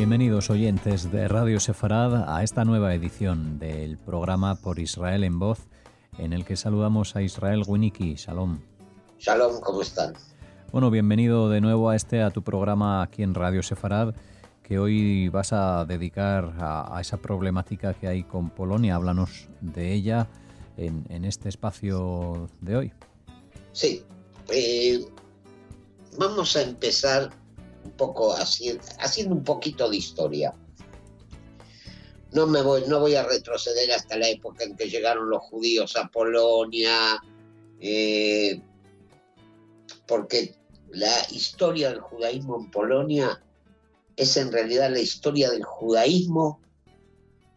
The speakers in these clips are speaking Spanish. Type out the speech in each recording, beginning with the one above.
Bienvenidos oyentes de Radio Sefarad a esta nueva edición del programa Por Israel en Voz, en el que saludamos a Israel Winnicki. Shalom. Shalom, ¿cómo están? Bueno, bienvenido de nuevo a tu programa aquí en Radio Sefarad, que hoy vas a dedicar a esa problemática que hay con Polonia. Háblanos de ella en este espacio de hoy. Sí, vamos a empezar un poco haciendo un poquito de historia. No voy a retroceder hasta la época en que llegaron los judíos a Polonia, porque la historia del judaísmo en Polonia es en realidad la historia del judaísmo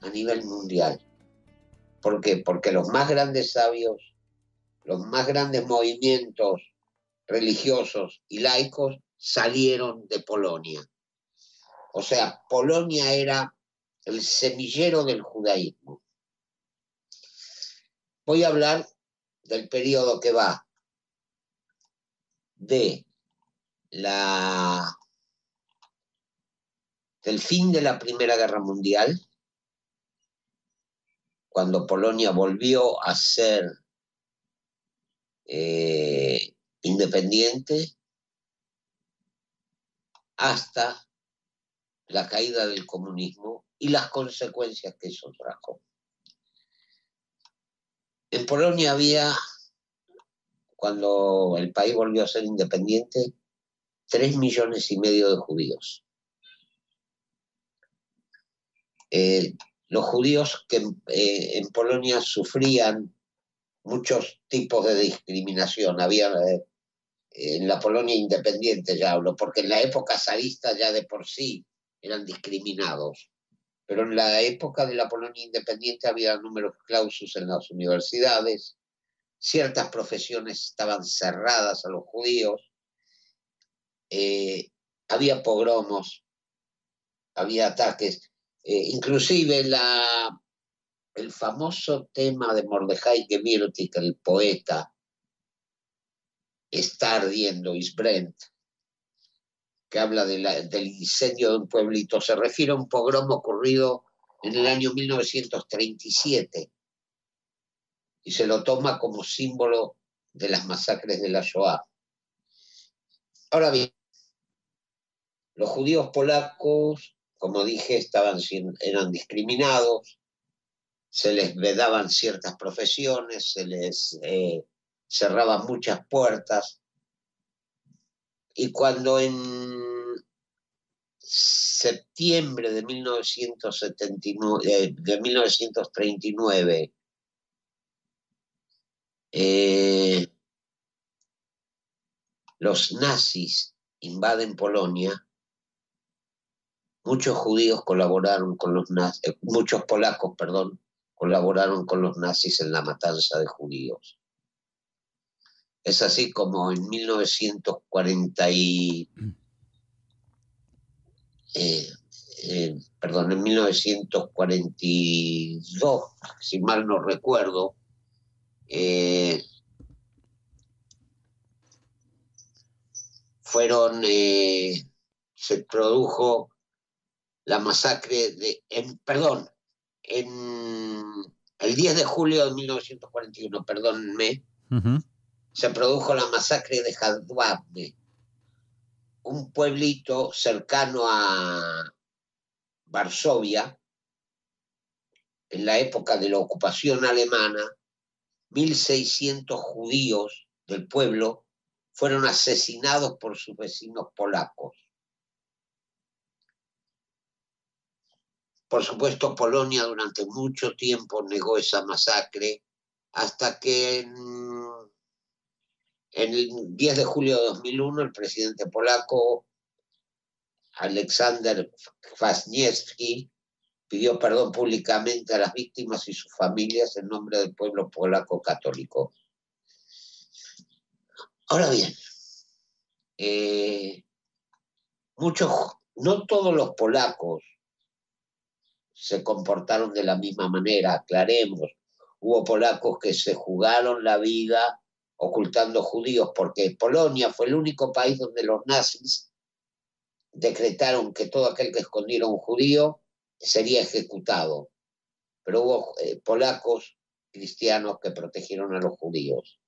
a nivel mundial. ¿Por qué? Porque los más grandes sabios, los más grandes movimientos religiosos y laicos salieron de Polonia. O sea, Polonia era el semillero del judaísmo. Voy a hablar del periodo que va del fin de la Primera Guerra Mundial, cuando Polonia volvió a ser independiente, hasta la caída del comunismo y las consecuencias que eso trajo. En Polonia había, cuando el país volvió a ser independiente, 3,5 millones de judíos. Los judíos que en Polonia sufrían muchos tipos de discriminación. Había en la Polonia independiente, ya hablo, porque en la época zarista ya de por sí eran discriminados. Pero en la época de la Polonia independiente había numerus clausus en las universidades, ciertas profesiones estaban cerradas a los judíos, había pogromos, había ataques, inclusive el famoso tema de Mordejai Gemirtik, el poeta, Está ardiendo, is brennt, que habla del incendio de un pueblito, se refiere a un pogromo ocurrido en el año 1937 y se lo toma como símbolo de las masacres de la Shoah. Ahora bien, los judíos polacos, como dije, eran discriminados, se les vedaban ciertas profesiones, se les cerraban muchas puertas, y cuando en septiembre de 1939, los nazis invaden Polonia, muchos polacos, colaboraron con los nazis en la matanza de judíos. Es así como en 1942, si mal no recuerdo, se produjo la masacre en el 10 de julio de 1941, perdónenme, se produjo la masacre de Jadwabne, un pueblito cercano a Varsovia. En la época de la ocupación alemana, 1.600 judíos del pueblo fueron asesinados por sus vecinos polacos. Por supuesto, Polonia durante mucho tiempo negó esa masacre, hasta que en el 10 de julio de 2001 el presidente polaco Aleksander Kwaśniewski pidió perdón públicamente a las víctimas y sus familias en nombre del pueblo polaco católico. Ahora bien, no todos los polacos se comportaron de la misma manera, aclaremos. Hubo polacos que se jugaron la vida ocultando judíos, porque Polonia fue el único país donde los nazis decretaron que todo aquel que escondiera a un judío sería ejecutado, pero hubo polacos cristianos que protegieron a los judíos.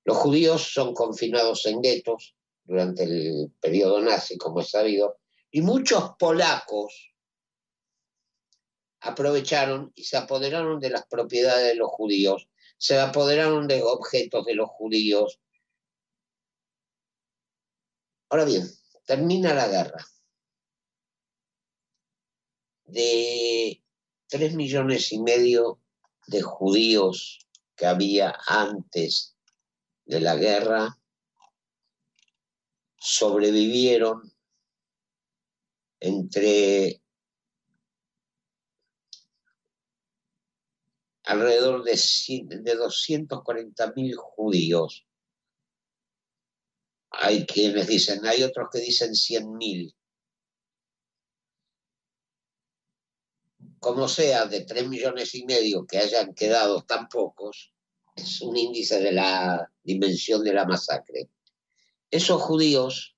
Los judíos son confinados en guetos durante el periodo nazi, como es sabido, y muchos polacos aprovecharon y se apoderaron de las propiedades de los judíos, se apoderaron de objetos de los judíos. Ahora bien, termina la guerra. De 3,5 millones de judíos que había antes de la guerra, sobrevivieron entre alrededor de 240.000 judíos. Hay quienes dicen, hay otros que dicen 100.000. Como sea, de 3,5 millones que hayan quedado tan pocos, es un índice de la dimensión de la masacre. Esos judíos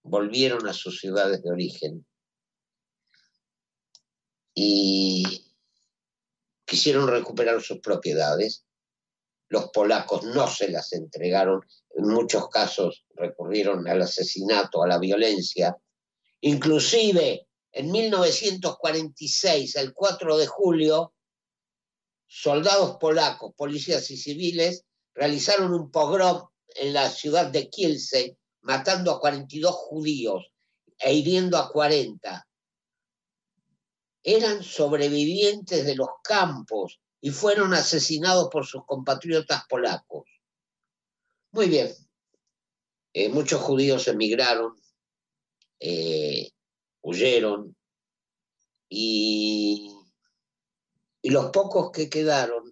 volvieron a sus ciudades de origen y quisieron recuperar sus propiedades. Los polacos no se las entregaron, en muchos casos recurrieron al asesinato, a la violencia. Inclusive, en 1946, el 4 de julio, soldados polacos, policías y civiles realizaron un pogrom en la ciudad de Kielce, matando a 42 judíos e hiriendo a 40. Eran sobrevivientes de los campos y fueron asesinados por sus compatriotas polacos. Muy bien. Muchos judíos emigraron, huyeron, y los pocos que quedaron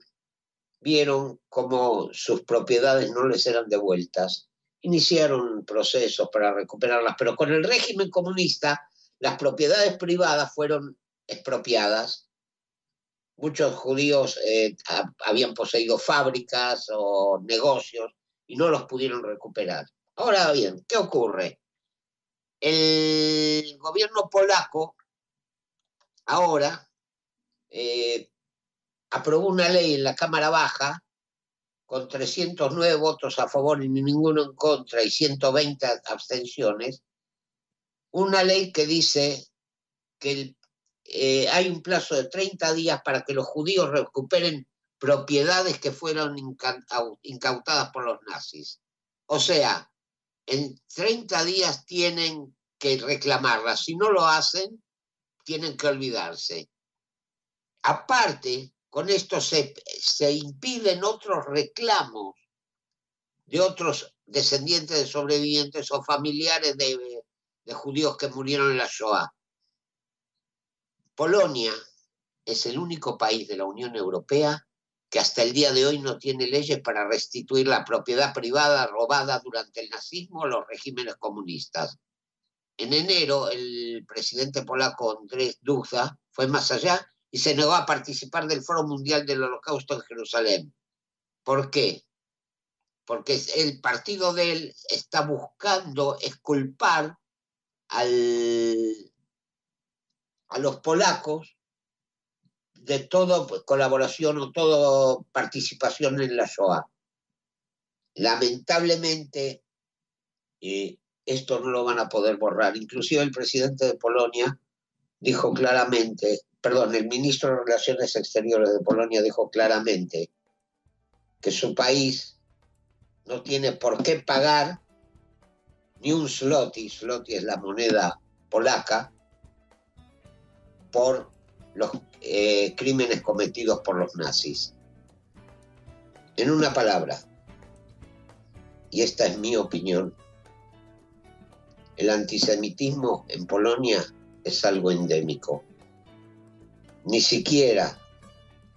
vieron cómo sus propiedades no les eran devueltas. Iniciaron procesos para recuperarlas, pero con el régimen comunista las propiedades privadas fueron expropiadas. Muchos judíos habían poseído fábricas o negocios y no los pudieron recuperar. Ahora bien, ¿qué ocurre? El gobierno polaco ahora aprobó una ley en la Cámara Baja con 309 votos a favor y ninguno en contra y 120 abstenciones, una ley que dice que hay un plazo de 30 días para que los judíos recuperen propiedades que fueron incautadas por los nazis. O sea, en 30 días tienen que reclamarlas. Si no lo hacen, tienen que olvidarse. Aparte, con esto se impiden otros reclamos de otros descendientes de sobrevivientes o familiares de judíos que murieron en la Shoah. Polonia es el único país de la Unión Europea que hasta el día de hoy no tiene leyes para restituir la propiedad privada robada durante el nazismo o los regímenes comunistas. En enero, el presidente polaco Andrzej Duda fue más allá y se negó a participar del Foro Mundial del Holocausto en Jerusalén. ¿Por qué? Porque el partido de él está buscando exculpar a los polacos de toda colaboración o toda participación en la Shoah. Lamentablemente, esto no lo van a poder borrar. Inclusive el presidente de Polonia dijo claramente, el ministro de Relaciones Exteriores de Polonia dijo claramente que su país no tiene por qué pagar ni un zloty es la moneda polaca, por los crímenes cometidos por los nazis. En una palabra, y esta es mi opinión, el antisemitismo en Polonia es algo endémico. Ni siquiera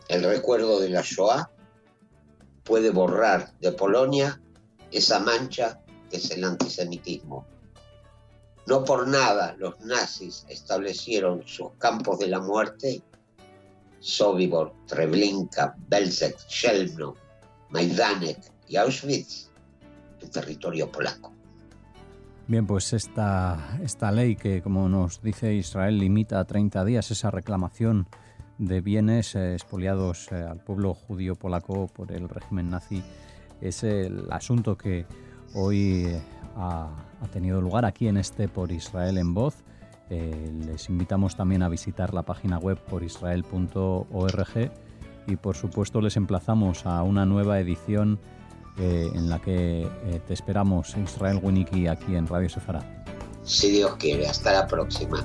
el recuerdo de la Shoah puede borrar de Polonia esa mancha que es el antisemitismo. No por nada los nazis establecieron sus campos de la muerte, Sobibor, Treblinka, Belzec, Chelmno, Majdanek y Auschwitz, en territorio polaco. Bien, pues esta ley que, como nos dice Israel, limita a 30 días esa reclamación de bienes expoliados al pueblo judío polaco por el régimen nazi, es el asunto que hoy ha tenido lugar aquí en Por Israel en Voz. Les invitamos también a visitar la página web porisrael.org y por supuesto les emplazamos a una nueva edición en la que te esperamos, Israel Winicky, aquí en Radio Sefarad. Si Dios quiere, hasta la próxima.